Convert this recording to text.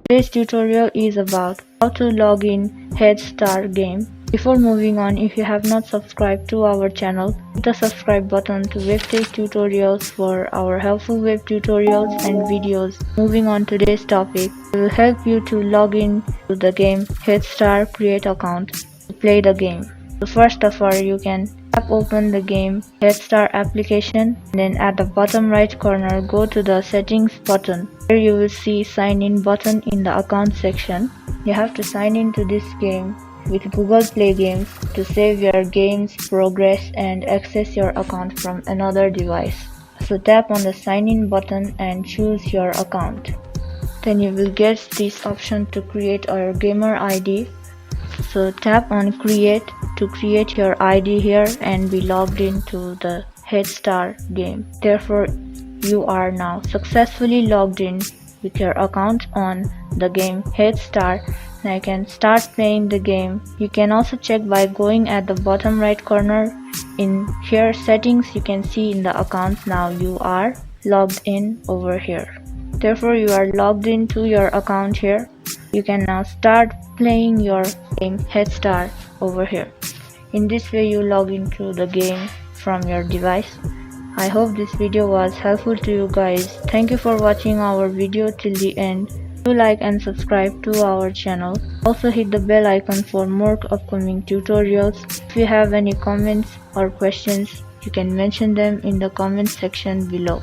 Today's tutorial is about how to log in Head Start game. Before moving on, if you have not subscribed to our channel, hit the subscribe button to WebTech tutorials for our helpful web tutorials and videos. Moving on to today's topic, we will help you to log in to the game Head Start, create account to play the game. So first of all, you can tap open the game Head Start application, and then at the bottom right corner go to the settings button. Here you will see sign in button in the account section. You have to sign in to this game with Google Play Games to save your game's progress and access your account from another device. So tap on the sign in button and choose your account. Then you will get this option to create your gamer ID. So tap on create to create your ID here and be logged into the Head Start game. Therefore, you are now successfully logged in with your account on the game Head Start. Now you can start playing the game. You can also check by going at the bottom right corner. In here settings, you can see in the account now you are logged in over here. Therefore, you are logged into your account here. You can now start playing your game Head Start over here. In this way, you log into the game from your device. I hope this video was helpful to you guys. Thank you for watching our video till the end. Do like and subscribe to our channel. Also hit the bell icon for more upcoming tutorials. If you have any comments or questions, you can mention them in the comment section below.